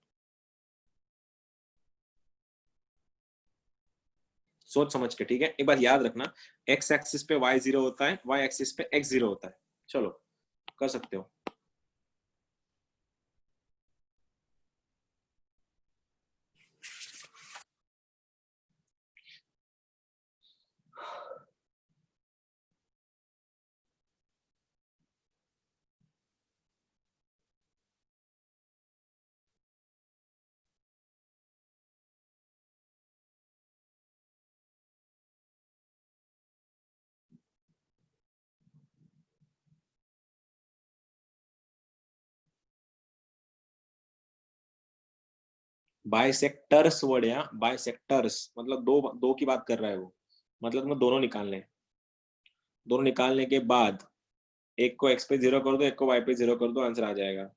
S1: सोच समझ के, ठीक है, एक बात याद रखना, x एक्सिस पे y 0 होता है, y एक्सिस पे x 0 होता है। चलो कर सकते हो। बाइसेक्टर्स वर्ड है, बाइसेक्टर्स मतलब दो दो की बात कर रहा है वो, मतलब तुम्हें दोनों निकालने हैं। दोनों निकालने के बाद एक को x पे 0 कर दो, एक को y पे 0 कर दो, आंसर आ जाएगा।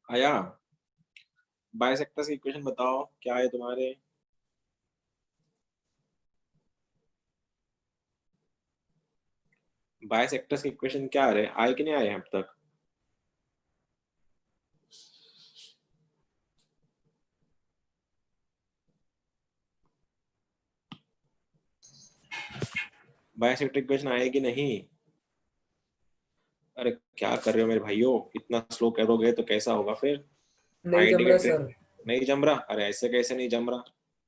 S1: आया, बाइसेक्टर्स की इक्वेशन बताओ क्या है तुम्हारे। बाइसेक्टर्स की इक्वेशन क्या आ रहे हैं, आए कि नहीं आए अब तक। बाइसेक्टर इक्वेशन आए कि नहीं। अरे क्या कर रहे हो मेरे भाइयों, इतना स्लो करोगे तो कैसा होगा फिर।
S3: नहीं जम रहा सर।
S1: नहीं जम रहा, अरे ऐसे कैसे नहीं जम रहा,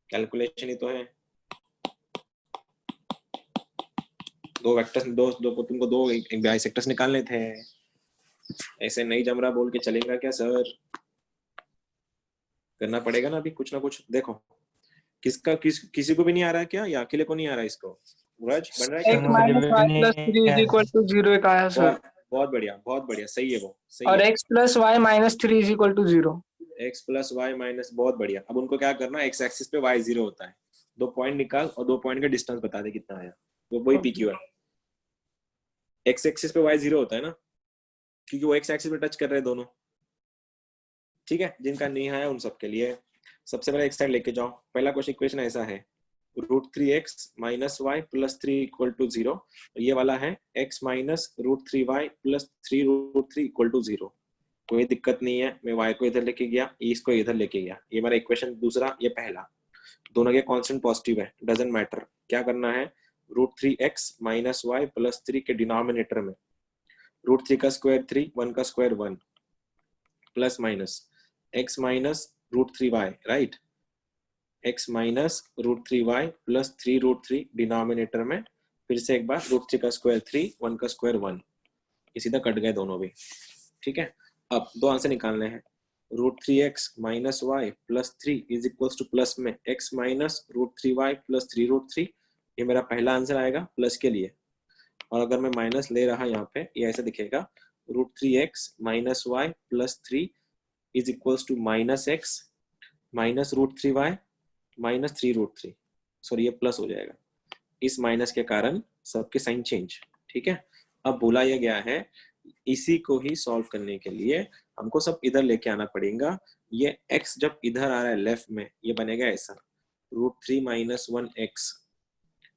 S1: कैलकुलेशन ही तो है। दो वेक्टर्स, दो तुमको दो बाइसेक्टर्स निकालने थे, ऐसे नहीं जम रहा बोल के चलेगा क्या सर। करना पड़ेगा ना अभी कुछ ना कुछ। देखो किसी को भी नहीं आ रहा है क्या, या अकेले को नहीं आ रहा है इसको। सूरज बन रहा है
S2: x
S1: क्या।
S2: minus y plus 3 is equal to 0 एक आया सर।
S1: बहुत बढ़िया, बहुत बढ़िया, सही है वो, सही
S2: और
S1: है।
S2: x plus y minus 3 is equal to 0।
S1: x plus y minus, बहुत बढ़िया। अब उनको क्या करना, एक्स एक्सिस पे y 0 होता है, 2 पॉइंट निकाल और 2 पॉइंट का डिस्टेंस बता दे कितना आया, वो वही PQ है। एक्स एक्सिस पे y 0 होता है ना, क्योंकि वो एक्स एक्सिस पे टच कर रहे हैं दोनों। ठीक है, जिनका नहीं आया उन सबके लिए सबसे पहले एक साइड लेके जाओ। पहला क्वेश्चन इक्वेशन ऐसा है, √3x minus y plus 3 equal to 0। ये वाला है x minus √3y plus 3√3 equal to 0। कोई दिक्कत नहीं है, मैं y को इधर लेके गया, इसको इधर लेके गया। ये हमारा इक्वेशन दूसरा, ये पहला। दोनों के कांस्टेंट पॉजिटिव है, डजंट मैटर। क्या करना है, √3x माइनस वाई प्लस 3 के डिनोमिनेटर में √3 का स्क्वायर 3, 1 का square 1, plus minus x minus √3y, right, x minus √3y plus 3√3 denominator में, फिर से एक बार √3 का स्क्वायर 3, 1 का स्क्वायर 1। ये सीधा कट गए दोनों भी। ठीक है, अब दो आंसर निकालने हैं। √3x minus y plus 3 is equals to plus में x माइनस √3y प्लस 3√3। ये मेरा पहला आंसर आएगा प्लस के लिए। और अगर मैं माइनस ले रहा यहाँ पे, ये ऐसा दिखेगा, √3x minus y plus 3 is equals to minus x minus √3y minus 3√3। Sorry, ये प्लस हो जाएगा, इस माइनस के कारण सबके साइन चेंज। ठीक है, अब बोला यह गया है इसी को ही सॉल्व करने के लिए हमको सब इधर लेके आना पड़ेगा। ये x जब इधर आ रहा है लेफ्ट में, ये बनेगा ऐसा, √3 माइनस 1x।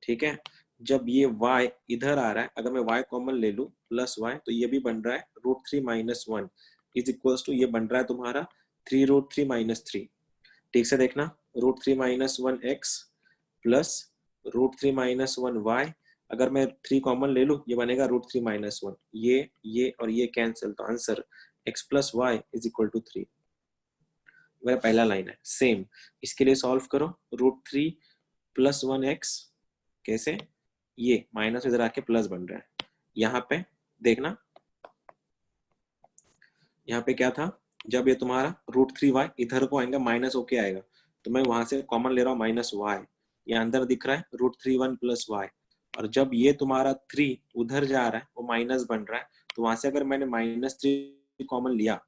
S1: ठीक है, जब ये y इधर आ रहा है, अगर मैं y कॉमन ले लूं प्लस y, तो ये भी बन रहा है √3 माइनस 1 इज इक्वल्स टू, ये बन रहा है तुम्हारा 3√3 माइनस 3। ठीक से देखना, √3 minus 1x plus √3 minus 1y। अगर मैं 3 कॉमन ले लूं, ये बनेगा √3 माइनस 1। ये और ये कैंसिल, तो answer x plus y is equal to 3। मेरा पहला लाइन है। सेम इसके लिए सॉल्व करो, √3 प्लस 1x, कैसे, ये माइनस इधर आके प्लस बन रहा है। यहाँ पे देखना, यहाँ पे क्या था, जब ये तुम्हारा √3y इधर को आएगा, माइनस होके आएगा, तो मैं वहां से कॉमन ले रहा हूँ माइनस y। ये अंदर दिख रहा है √3 प्लस y। और जब ये तुम्हारा 3 उधर जा रहा है, वो माइनस बन रहा है, तो वहां से अगर मैंने -3 कॉमन लिया,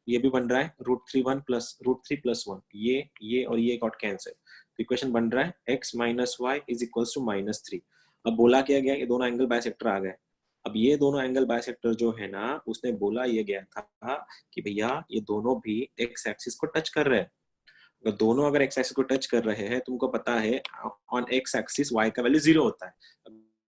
S1: ये भी बन रहा है √3 प्लस 1। ये और ये गॉट कैंसिल, तो इक्वेशन बन रहा है x minus y is equals to -3। अब बोला क्या गया, ये दोनों एंगल बाइसेक्टर आ गए। अब ये दोनों एंगल बाइसेक्टर जो है ना, उसने बोला ये गया था कि भैया ये दोनों भी एक्स एक्सिस को टच कर रहे हैं। अगर दोनों अगर एक्स एक्सिस को टच कर रहे हैं, तुमको पता है ऑन एक्स एक्सिस वाई का वैल्यू 0 होता है।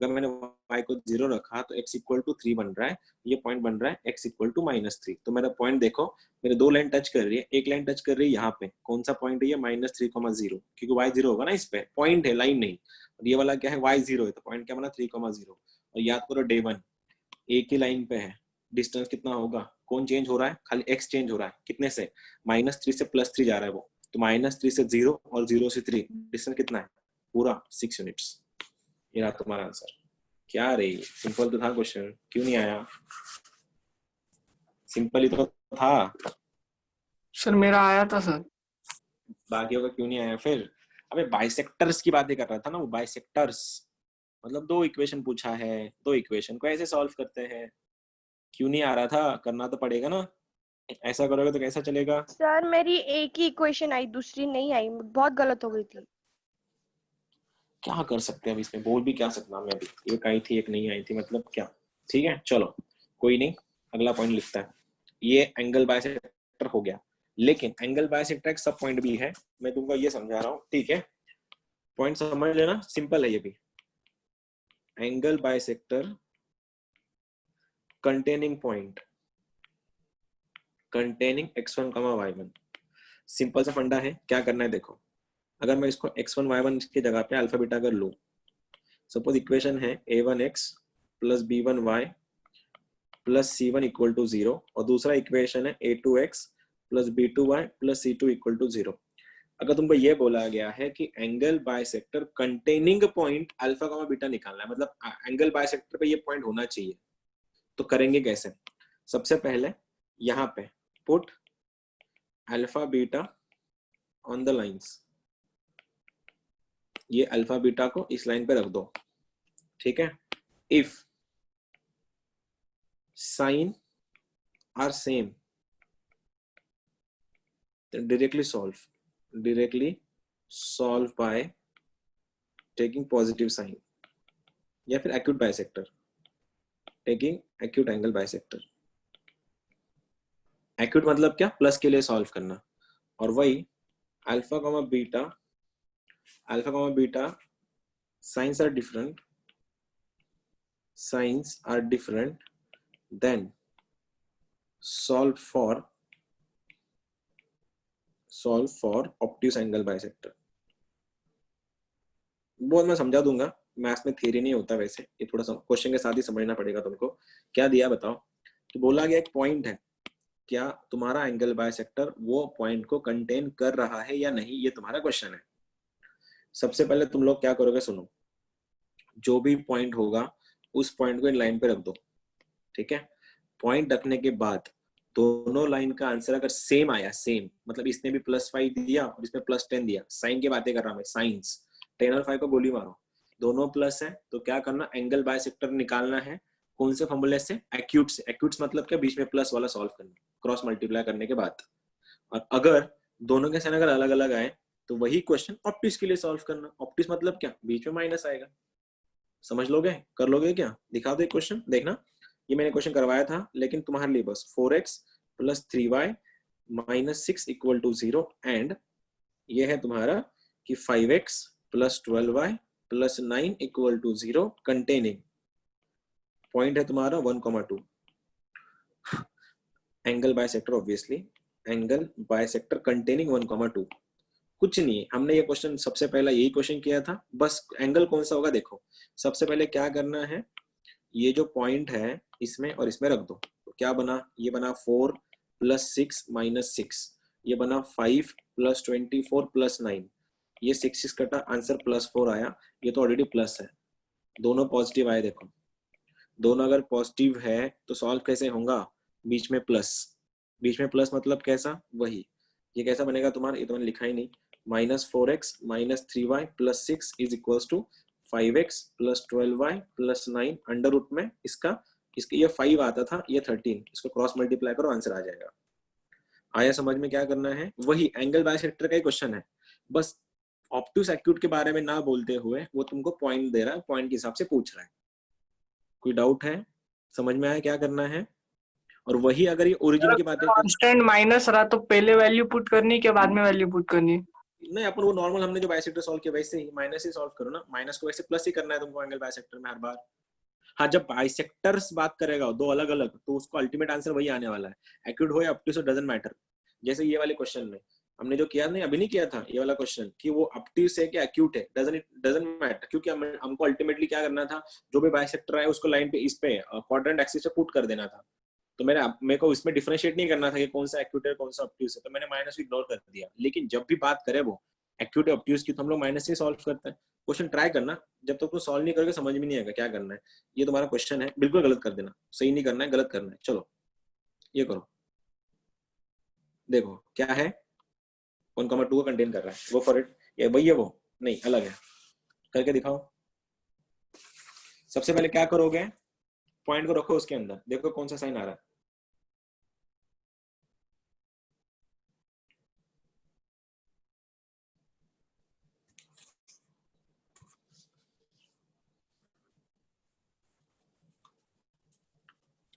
S1: अगर मैंने y को 0 रखा तो x इक्वल टू 3 बन रहा है, ये पॉइंट बन रहा है x इक्वल टू -3। तो मेरा पॉइंट देखो, मेरे दो लाइन टच कर रही है, एक लाइन टच कर रही है यहाँ पे, कौन सा पॉइंट है ये, -3,0, क्योंकि y 0 होगा ना, इस पे पॉइंट है, लाइन नहीं। और ये वाला क्या है, y 0 है, तो पॉइंट क्या बना 3,0। और याद करो डे 1 एक ही लाइन पे है, डिस्टेंस कितना होगा, कौन चेंज हो रहा है, खाली x चेंज हो रहा है, कितने से, -3 से +3 जा रहा है वो, तो -3 से 0 और 0 से 3, डिस्टेंस कितना है, पूरा 6 यूनिट्स। ये रहा तुम्हारा आंसर। क्या रे, सिंपल तो था क्वेश्चन, क्यों नहीं आया, सिंपल ही तो था
S2: सर। मेरा आया था सर।
S1: बाकियों का क्यों नहीं आया फिर। अबे बाइसेक्टर्स की बातें कर रहा था ना वो, बाइसेक्टर्स मतलब 2 इक्वेशन पूछा है, 2 इक्वेशन को ऐसे सॉल्व करते हैं। क्यों नहीं आ रहा था, करना तो पड़ेगा ना, ऐसा करोगे तो कैसा चलेगा।
S4: सर मेरी एक ही इक्वेशन आई, दूसरी नहीं आई, बहुत गलत हो गई थी।
S1: क्या कर सकते हैं अब इसमें, बोल भी क्या सकता मैं अभी, एक आई थी एक नहीं आई थी, मतलब क्या। ठीक है चलो कोई नहीं, अगला पॉइंट लिखता है। ये एंगल बाइसेक्टर हो गया, लेकिन एंगल बाइसेक्टर एक सब पॉइंट भी है, मैं तुमको ये समझा रहा हूँ। ठीक है, पॉइंट समझ लेना, सिंपल है ये भी। Angle bisector containing point containing x1, y1। Simple सा फंडा है, क्या करना है देखो, अगर मैं इसको x1 y1 की जगह पे अल्फा बीटा कर लूं, सपोज इक्वेशन है a1x plus b1y plus c1 equal to 0, और दूसरा इक्वेशन है a2x plus b2y plus c2 equal to 0। अगर तुमको ये बोला गया है कि angle bisector containing point alpha comma beta निकालना है, मतलब एंगल बाइसेक्टर पे ये पॉइंट होना चाहिए, तो करेंगे कैसे। सबसे पहले यहाँ पे put alpha beta on the lines, ये अल्फा बीटा को इस लाइन पे रख दो। ठीक है, if sign are same, then directly solve by taking positive sign, या फिर acute bisector, taking acute angle bisector. acute मतलब क्या, प्लस के लिए सॉल्व करना, और वही alpha comma beta signs are different, then solve for obtuse angle bisector. बहुत मैं समझा दूंगा, मैथ्स में थ्योरी नहीं होता वैसे, ये थोड़ा सा क्वेश्चन के साथ ही समझना पड़ेगा तुमको. क्या दिया बताओ, कि बोला गया एक पॉइंट है, क्या तुम्हारा एंगल बाइसेक्टर वो पॉइंट को कंटेन कर रहा है या नहीं, ये तुम्हारा क्वेश्चन है. सबसे पहले तुम लोग क्या करोगे, सुनो, जो भी पॉइंट होगा उस पॉइंट को इन लाइन पे रख दो, ठीक है. पॉइंट रखने के बाद दोनों लाइन का आंसर अगर सेम आया, सेम मतलब इसने भी +5 दिया और इसमें +10 दिया, साइन की बातें कर रहा हूं मैं, साइंस 10 और 5 को गोली मारो, दोनों प्लस है, तो क्या करना, एंगल बाइसेक्टर निकालना है. कौन से फॉर्मूले से, एक्यूट से. एक्यूट्स मतलब क्या, बीच में प्लस वाला सॉल्व करना, क्रॉस मल्टीप्लाई करने के बाद. और अगर दोनों के साइन अगर अलग अलग आए तो वही क्वेश्चन ऑप्टिक्स के लिए सॉल्व करना. ऑप्टिक्स मतलब क्या, बीच में माइनस आएगा. समझ लोगे, कर लोगे क्या, दिखा दो एक क्वेश्चन, देखना. ये मैंने क्वेश्चन करवाया था, लेकिन तुम्हारे लिए बस 4x + 3y - 6 = 0, एंड ये है तुम्हारा कि 5x + 12y + 9 = 0, कंटेनिंग पॉइंट है तुम्हारा 1,2. Angle bisector, obviously angle bisector containing 1,2. कुछ नहीं है, हमने ये क्वेश्चन सबसे पहला यही क्वेश्चन किया था. बस एंगल कौन सा होगा देखो, सबसे पहले क्या करना है, ये जो पॉइंट है इसमें और इसमें रख दो. तो क्या बना, ये बना 4 + 6 - 6, ये बना 5 + 24 + 9, ये 6 कटा, आंसर +4 आया. ये तो ऑलरेडी प्लस है, दोनों पॉजिटिव आए. देखो दोनों अगर पॉजिटिव है तो सॉल्व कैसे होगा, बीच में प्लस मतलब कैसा, वही. ये कैसा बनेगा तुम्हारा, ये तो मैंने लिखा ही नहीं. -4x - 3y + 6 = 5x + 12y + 9 under root में इसका ये 5 आता था, ये 13, इसको क्रॉस मल्टीप्लाई करो, आंसर आ जाएगा. आया समझ में, क्या करना है, वही एंगल बाइसेक्टर का ही क्वेश्चन है. बस ऑप्टूस एक्यूट के बारे में ना बोलते हुए वो तुमको पॉइंट दे रहा है, पॉइंट के हिसाब से पूछ रहा है. कोई डाउट है, समझ में आया क्या करना है. और वही अगर ये ओरिजिन की बातें,
S2: कांस्टेंट माइनस रहा तो पहले वैल्यू पुट करनी के बाद में वैल्यू पुट करनी.
S1: नहीं, अपन वो नॉर्मल हमने जो बाइसेक्टर सॉल्व किया वैसे ही माइनस ही सॉल्व करो ना, माइनस को वैसे प्लस ही करना है तुमको एंगल बाइसेक्टर में हर बार. हाँ, जब बाइसेक्टर्स बात करेगा दो अलग अलग, तो उसको अल्टीमेट आंसर वही आने वाला है, एक्यूट हो या ऑब्ट्यूस, डजंट मैटर. जैसे ये वाले क्वेश्चन में हमने जो किया, नहीं अभी नहीं किया था ये वाला क्वेश्चन, कि वो ऑब्ट्यूस है कि एक्यूट है, डजंट मैटर, क्योंकि हमको अल्टीमेटली क्या करना था, जो भी बाइसेक्टर है उसको लाइन पे इस पे क्वाड्रेंट एक्सिस पे पुट कर देना था. तो मेरे को इसमें डिफरेंशिएट नहीं करना था कि कौन सा एक्यूट है कौन सा ऑब्ट्यूस है, तो मैंने माइनस इग्नोर कर दिया. लेकिन जब भी बात करें वो एक्यूट ऑब्ट्यूस की, तो हम लोग माइनस से सॉल्व करते हैं. क्वेश्चन ट्राई करना, जब तक तो सॉल्व नहीं करोगे समझ में नहीं आएगा क्या करना है. ये तुम्हारा क्वेश्चन है, बिल्कुल गलत कर देना, सही नहीं करना है, गलत करना है. चलो ये करो, देखो क्या है, 1,2 को कंटेन कर रहा है, वो फॉर इट. ये वही है, वो नहीं अलग है, करके दिखाओ. सबसे पहले क्या करोगे, पॉइंट को रखो उसके अंदर, देखो कौन सा साइन आ रहा है.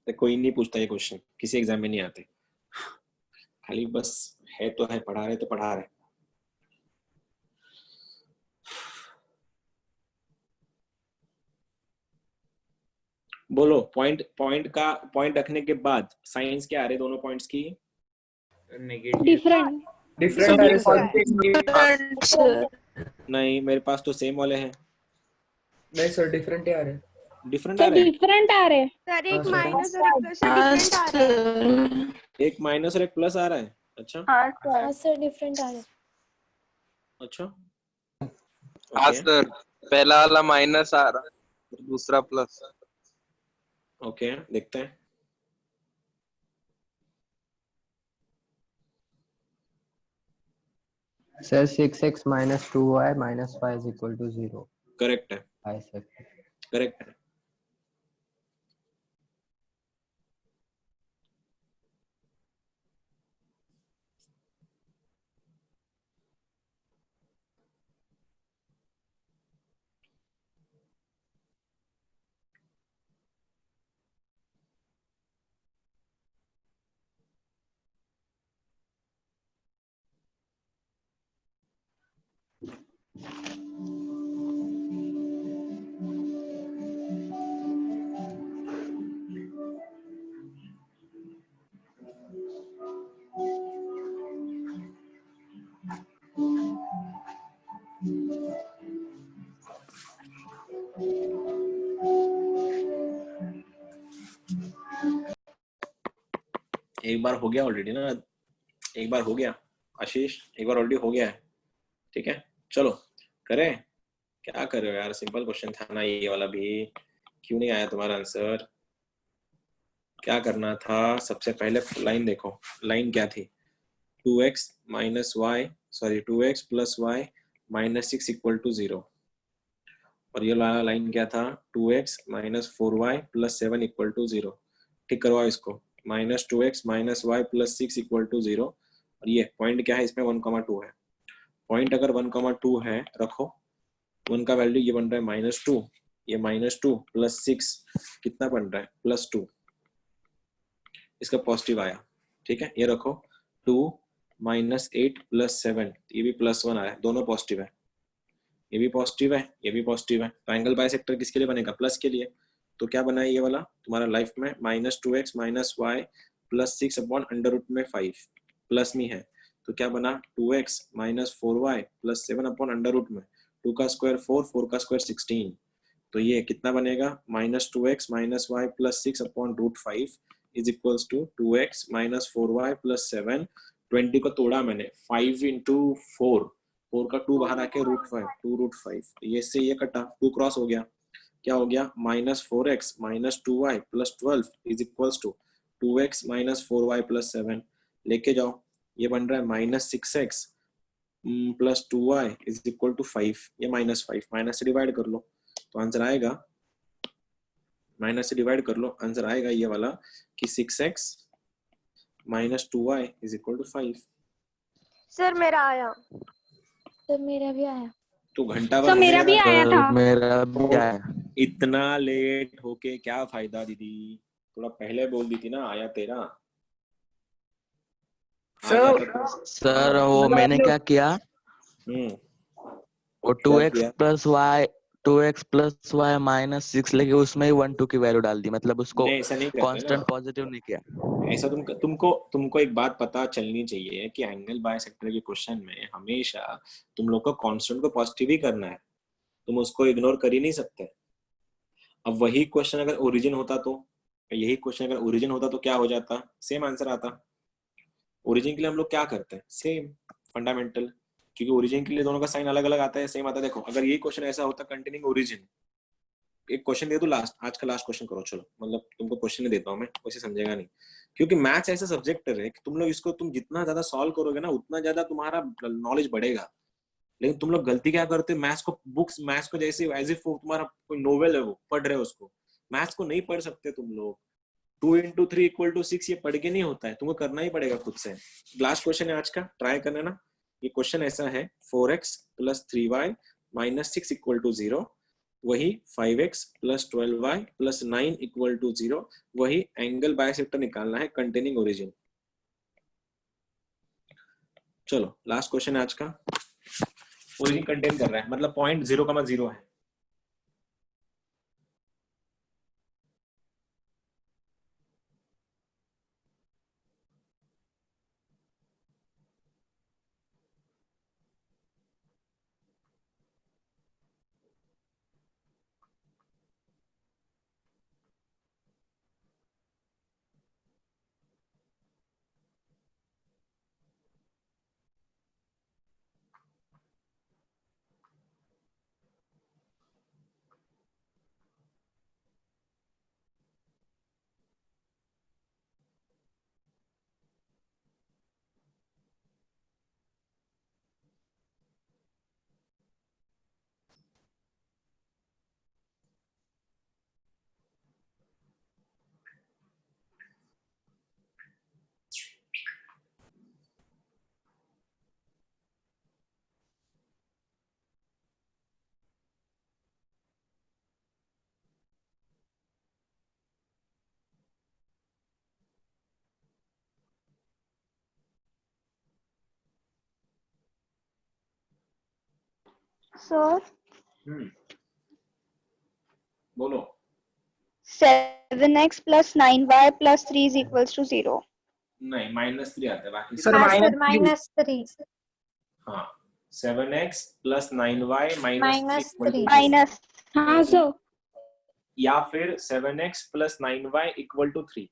S1: कोई नहीं पूछता ये क्वेश्चन, किसी एग्जाम में नहीं आते, खाली बस है तो है, पढ़ा रहे तो पढ़ा रहे. बोलो, पॉइंट रखने के बाद साइंस क्या आ रहे दोनों पॉइंट्स की,
S3: डिफरेंट आ रहे सर.
S1: नहीं मेरे पास तो सेम वाले हैं.
S3: नहीं सर, डिफरेंट ही आ रहे.
S1: डिफरेंट आ रहे हैं,
S6: डिफरेंट आ रहे.
S4: सर एक
S3: हाँ,
S4: माइनस और एक प्लस डिफरेंट आ रहा है.
S1: एक माइनस और एक प्लस आ रहा है. अच्छा
S6: हाँ सर, डिफरेंट आ रहे.
S1: अच्छा,
S9: हाँ सर, पहला वाला माइनस आ रहा है, दूसरा प्लस.
S1: ओके देखते हैं.
S8: Sir 6x - 2y - 5 = 0.
S1: करेक्ट है,
S8: बाइसेक्टर.
S1: करेक्ट है. एक बार हो गया ऑलरेडी ना, एक बार हो गया आशीष, एक बार ऑलरेडी हो गया है, ठीक है। चलो करें, क्या कर रहे हो यार, सिंपल क्वेश्चन था ना ये वाला भी, क्यों नहीं आया तुम्हारा आंसर? क्या करना था? सबसे पहले लाइन देखो, लाइन क्या थी, 2x minus y, sorry 2x plus y minus 6 equal to 0, और ये वाला लाइन क्या था, 2x minus 4y plus 7 equal to 0। ठीक करवाओ इसको, minus 2x minus y plus 6 equal to 0, और ये पॉइंट क्या है इसमें 1,2 है। पॉइंट अगर 1,2 है रखो, 1 का वैल्यू ये बन रहा है -2, ये -2 प्लस 6 कितना बन रहा है +2, इसका पॉजिटिव आया, ठीक है। ये रखो 2 माइनस 8 प्लस 7, ये भी +1 आया, दोनों पॉजिटिव है, ये भी पॉजिटिव है, ये भी पॉजिटिव है। तो एंगल बाइसेक्टर किसके लिए बनेगा, प्लस के लिए। तो क्या बना है ये वाला तुम्हारा लाइफ में, -2x minus y plus 6 upon √5 plus में है, तो क्या बना 2x minus 4y plus 7 upon √ में, 2 का स्क्वायर 4, 4 का स्क्वायर 16, तो ये कितना बनेगा -2x minus y plus 6 upon √5 is equals to 2x minus 4y plus 7, 20 को तोड़ा मैंने, 5 इंटू 4 का 2 बाहर आके √5, 2√5, ये से ये कटा, 2 क्रॉस हो गया, क्या हो गया -4x minus 2y plus 12 is equals to 2x minus 4y plus 7, लेके जाओ, ये बन रहा है -6x plus 2y is equal to 5, ये -5, माइनस से डिवाइड कर लो तो आंसर आएगा, माइनस से डिवाइड कर लो, आंसर आएगा ये वाला कि 6x minus 2y is equal to 5।
S4: Sir मेरा आया।
S5: तो मेरा भी आया।
S1: तो घंटा
S6: तो मेरा भी आया था।
S9: मेरा भी आया।
S1: इतना लेट होके क्या फायदा दीदी, थोड़ा पहले बोल दी थी ना, आया तेरा, आ
S2: सर
S1: जाता तो।
S9: सर वो मैंने क्या किया, वो
S1: क्या
S9: 2x
S1: किया?
S9: Plus y, 2x plus y minus 6 लेके उसमें ही 1 2 की वैल्यू डाल दी, मतलब उसको
S1: नहीं ऐसा नहीं करते ना,
S9: कांस्टेंट पॉजिटिव नहीं किया।
S1: ऐसा तुमको एक बात पता चलनी चाहिए कि एंगल बायसेक्टर के क्वेश्चन में हमेशा तुम लोग को कांस्टेंट को पॉजिटिव ही करना है, तुम उसको इग्नोर कर ही नहीं सकते। अब वही क्वेश्चन अगर ओरिजिन होता तो, यही क्वेश्चन अगर ओरिजिन होता तो क्या हो जाता, सेम आंसर आता। ओरिजिन के लिए हम लोग क्या करते हैं, सेम फंडामेंटल, क्योंकि ओरिजिन के लिए दोनों का साइन अलग अलग आता है, सेम आता है। देखो अगर यही क्वेश्चन ऐसा होता कंटेनिंग ओरिजिन, एक क्वेश्चन दे दो लास्ट, आज का लास्ट क्वेश्चन करो, चलो मतलब तुमको क्वेश्चन नहीं देता हूँ मैं, वैसे समझेगा नहीं, क्योंकि मैथ्स ऐसा सब्जेक्ट है कि तुम लोग इसको तुम जितना ज्यादा सॉल्व करोगे ना उतना ज्यादा तुम्हारा नॉलेज बढ़ेगा। लेकिन तुम लोग गलती क्या करते हो, मैथ्स को बुक्स, मैथ्स को जैसे एज इफ तुम्हारा कोई नोवेल है वो पढ़ रहे हो उसको, मैथ्स को नहीं पढ़ सकते तुम लोग। 2 इंटू 3 इक्वल टू 6 ये पढ़ के नहीं होता है, तुमको करना ही पड़ेगा खुद से। लास्ट क्वेश्चन है आज का, ट्राई करना ना। ये क्वेश्चन ऐसा है 4x plus 3y minus 6 equal to 0, वही 5x plus 12y plus 9 equal to 0, वही एंगल बायसेक्टर निकालना है कंटेनिंग ओरिजिन। चलो लास्ट क्वेश्चन है आज का, ओरिजिन कंटेन कर रहा है मतलब पॉइंट 0,0 है।
S5: Sir,
S1: बोलो।
S5: 7x plus 9y plus 3 is equals to 0.
S1: नहीं, -3 आता है बाकी
S2: सर
S6: हाँ
S2: minus
S6: सर -3
S1: हाँ 7x plus 9y
S6: minus 3
S5: Minus. हाँ sir.
S1: या फिर 7x plus 9y equal to 3।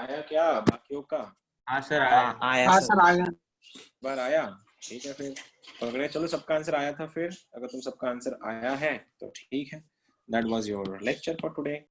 S1: आया क्या बाकियों का?
S7: हाँ सर आया।
S10: आया
S2: हाँ
S10: सर
S2: सर आ गया।
S1: बार आया, ठीक है फिर पकड़े चलो सबका आंसर आया था। फिर अगर तुम सबका आंसर आया है तो ठीक है। That was your lecture for today.